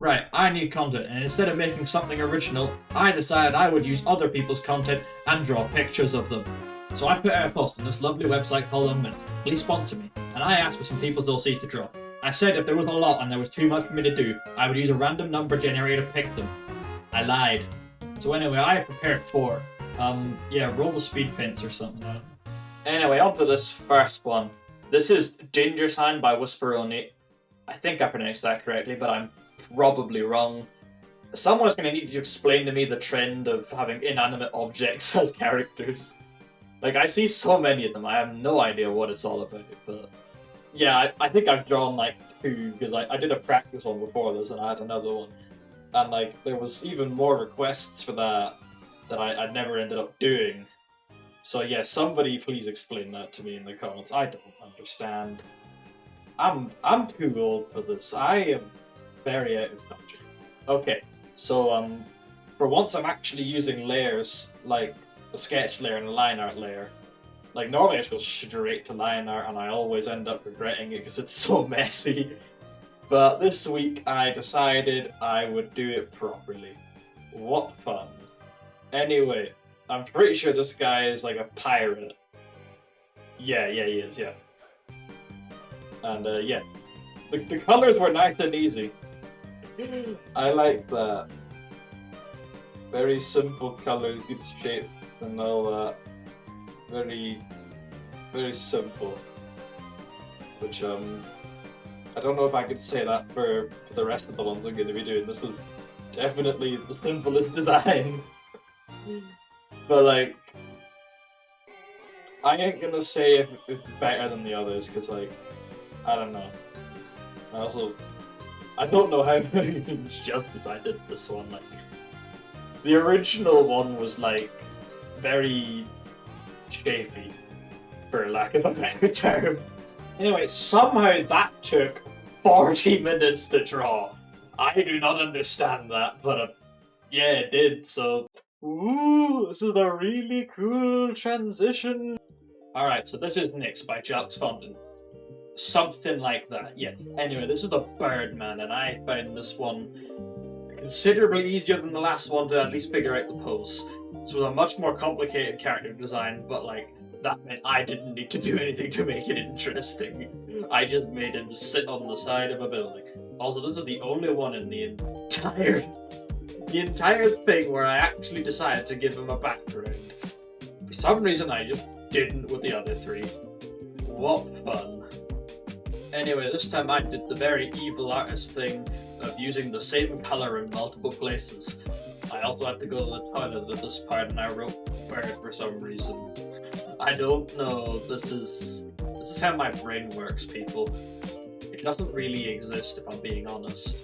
Right, I need content, and instead of making something original, I decided I would use other people's content and draw pictures of them. So I put out a post on this lovely website called Unvale. Please sponsor me. And I asked for some people's DLCs to draw. I said if there was a lot and there was too much for me to do, I would use a random number generator to pick them. I lied. So anyway, I prepared 4. Roll the speed paints or something. Anyway, on to this first one. This is Ginger Sign by Whisperoni. I think I pronounced that correctly, but I'm probably wrong. Someone's going to need to explain to me the trend of having inanimate objects as characters. Like, I see so many of them, I have no idea what it's all about, but... Yeah, I think I've drawn, like, 2, because I did a practice one before this, and I had another one. And, like, there was even more requests for that I never ended up doing. So, yeah, somebody please explain that to me in the comments. I don't understand. I'm too old for this. I am very out of touch. Okay, so, for once I'm actually using layers, like a sketch layer and a line art layer. Like, normally I just go straight to line art and I always end up regretting it because it's so messy. But this week I decided I would do it properly. What fun. Anyway, I'm pretty sure this guy is like a pirate. Yeah, he is, yeah. And, yeah. The colors were nice and easy. I like that. Very simple color, good shape, and all that. Very, very simple. Which, I don't know if I could say that for the rest of the ones I'm going to be doing. This was definitely the simplest design. But, like, I ain't gonna say if it's better than the others, because, like, I don't know. I don't know how much justice I did this one. Like, the original one was, like, very shapy, for lack of a better term. Anyway, somehow that took 40 minutes to draw. I do not understand that, but yeah, it did, so... Ooh, this is a really cool transition. Alright, so this is Nyx by Jacques Fondant. Something like that, yeah. Anyway, this is a Birdman, and I found this one considerably easier than the last one to at least figure out the pose. This was a much more complicated character design, but like, that meant I didn't need to do anything to make it interesting. I just made him sit on the side of a building. Also, this is the only one in the entire thing where I actually decided to give him a background. For some reason, I just didn't with the other 3. What fun. Anyway, this time I did the very evil artist thing of using the same colour in multiple places. I also had to go to the toilet at this part and I wrote bird for some reason. I don't know, this is how my brain works, people. It doesn't really exist if I'm being honest.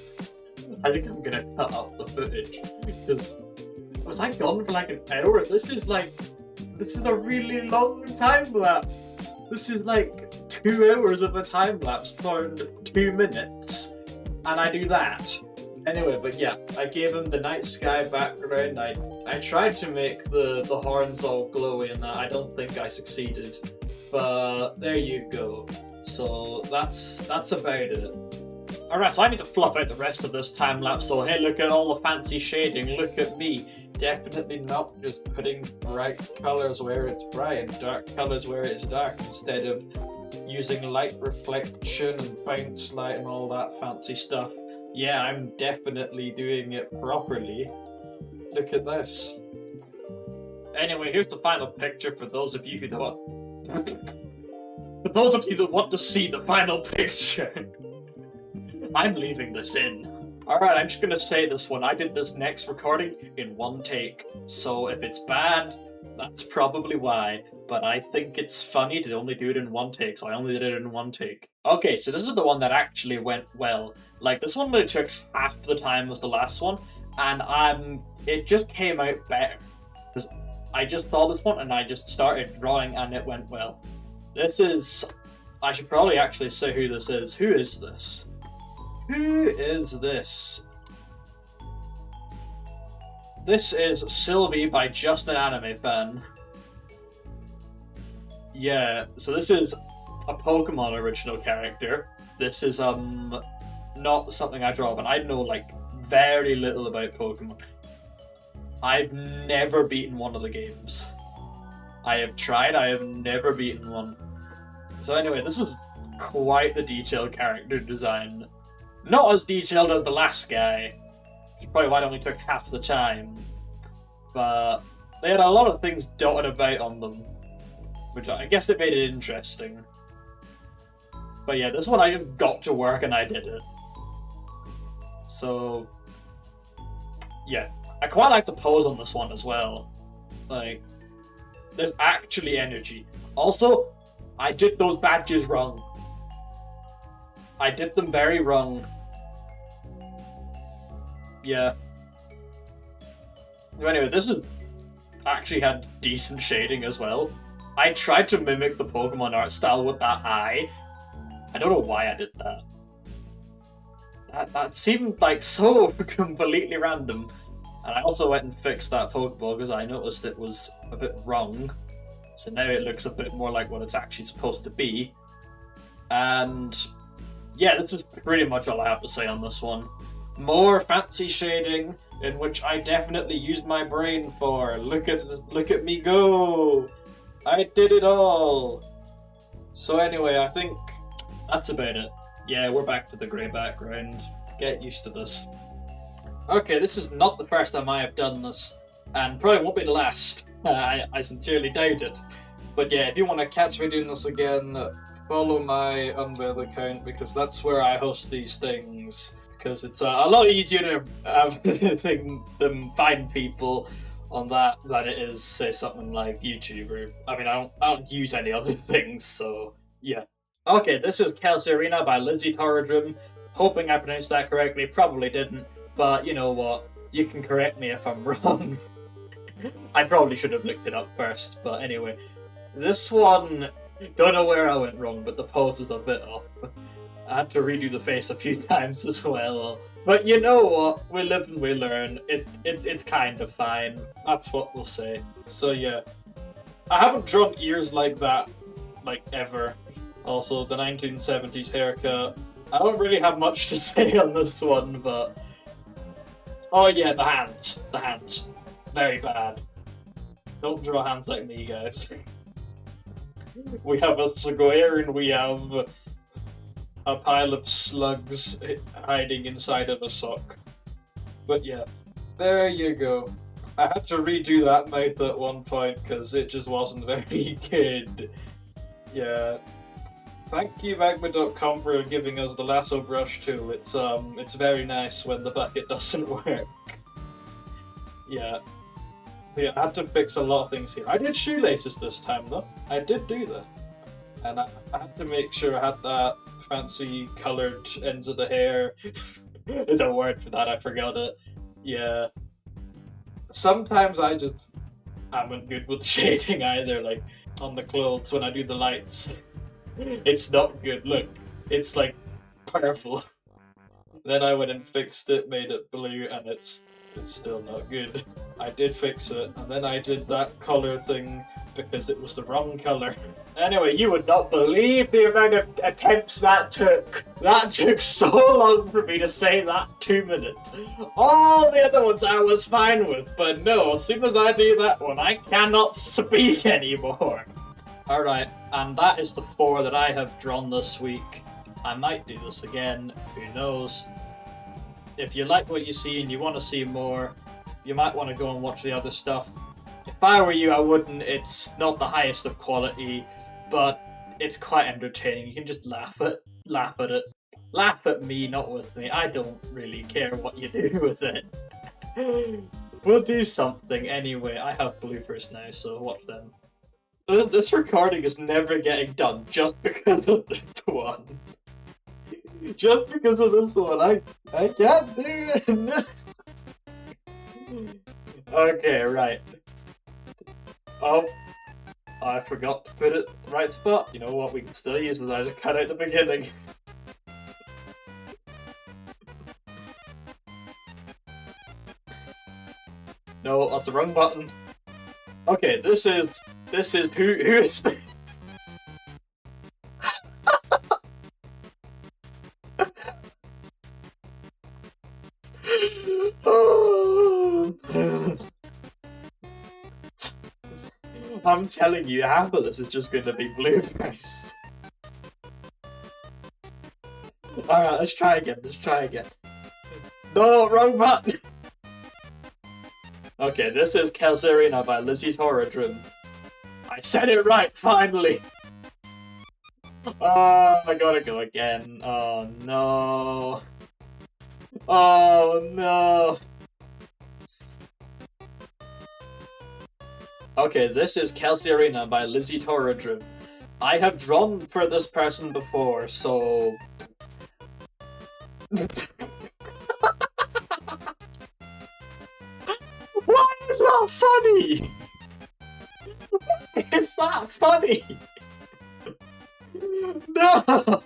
I think I'm gonna cut up the footage, because was I gone for like an hour? This is a really long time lapse. This is like 2 hours of a time lapse for 2 minutes, and I do that. Anyway, but yeah, I gave him the night sky background. I tried to make the horns all glowy and that. I don't think I succeeded, but there you go. So that's about it. Alright, so I need to flop out the rest of this time lapse, so hey, look at all the fancy shading, look at me. Definitely not just putting bright colours where it's bright and dark colours where it's dark, instead of using light reflection and bounce light and all that fancy stuff. Yeah, I'm definitely doing it properly. Look at this. Anyway, here's the final picture for those of you who don't... For those of you that want to see the final picture. I'm leaving this in. Alright, I'm just gonna say this one. I did this next recording in 1 take, so if it's bad, that's probably why. But I think it's funny to only do it in 1 take, so I only did it in 1 take. Okay, so this is the one that actually went well. Like, this one only took half the time as the last one, and it just came out better. Because I just saw this one and I just started drawing and it went well. This is... I should probably actually say who this is. Who is this? Who is this? This is Sylvie by Just an Anime Fan. Yeah, so this is a Pokemon original character. This is not something I draw, but I know like very little about Pokemon. I've never beaten one of the games. I have tried, I have never beaten one. So anyway, this is quite the detailed character design. Not as detailed as the last guy, which is probably why it only took half the time. But they had a lot of things dotted about on them, which I guess it made it interesting. But yeah, this one I just got to work and I did it. So, yeah. I quite like the pose on this one as well. Like, there's actually energy. Also, I did those badges wrong. I did them very wrong. Yeah. So anyway, this is actually had decent shading as well. I tried to mimic the Pokemon art style with that eye. I don't know why I did that. That seemed like so completely random. And I also went and fixed that Pokeball because I noticed it was a bit wrong. So now it looks a bit more like what it's actually supposed to be. And yeah, this is pretty much all I have to say on this one. More fancy shading, in which I definitely used my brain for. Look at me go! I did it all! So anyway, I think that's about it. Yeah, we're back to the grey background. Get used to this. Okay, this is not the first time I have done this, and probably won't be the last. I sincerely doubt it. But yeah, if you want to catch me doing this again, follow my Unvale account, because that's where I host these things. Because it's a lot easier to than find people on that than it is, say, something like YouTube. Or, I mean, I don't use any other things, so yeah. Okay, this is Kelsey Arena by Lizzie Torridrum. Hoping I pronounced that correctly, probably didn't. But you know what? You can correct me if I'm wrong. I probably should have looked it up first, but anyway. This one, don't know where I went wrong, but the pose is a bit off. I had to redo the face a few times as well. But you know what? We live and we learn. It's kind of fine. That's what we'll say. So yeah. I haven't drawn ears like that, like, ever. Also, the 1970s haircut. I don't really have much to say on this one, but... Oh yeah, the hands. The hands. Very bad. Don't draw hands like me, guys. We have a square and we have a pile of slugs hiding inside of a sock. But yeah, there you go. I had to redo that mouth at one point because it just wasn't very good. Yeah. Thank you, Magma.com, for giving us the lasso brush too. It's very nice when the bucket doesn't work. Yeah. So yeah, I had to fix a lot of things here. I did shoelaces this time though. I did do that. And I had to make sure I had that fancy coloured ends of the hair. There's a word for that, I forgot it. Yeah. Sometimes I just haven't good with shading either, like on the clothes when I do the lights. It's not good. Look, it's like purple. Then I went and fixed it, made it blue, and it's still not good. I did fix it, and then I did that colour thing because it was the wrong colour. Anyway, you would not believe the amount of attempts that took. That took so long for me to say that 2 minutes. All the other ones I was fine with, but no, as soon as I do that one, I cannot speak anymore. Alright, and that is the 4 that I have drawn this week. I might do this again, who knows. If you like what you see and you want to see more, you might want to go and watch the other stuff. If I were you, I wouldn't. It's not the highest of quality, but it's quite entertaining. You can just laugh at it. Laugh at me, not with me. I don't really care what you do with it. We'll do something anyway. I have bloopers now, so watch them. This recording is never getting done just because of this one. Just because of this one, I can't do it. Okay, right. Oh, I forgot to put it in the right spot. You know what? We can still use it. I just cut out the beginning. No, that's the wrong button. Okay, this is who is this? I'm telling you, half of this is just going to be blueberries. Alright, let's try again. No, wrong button! Okay, this is Kelserina by Lizzie Torridrum. I said it right, finally! Oh, I gotta go again. Oh no. Oh no. Okay, this is Kelsey Arena by Lizzie Torridrum. I have drawn for this person before, so... Why is that funny? Why is that funny? No!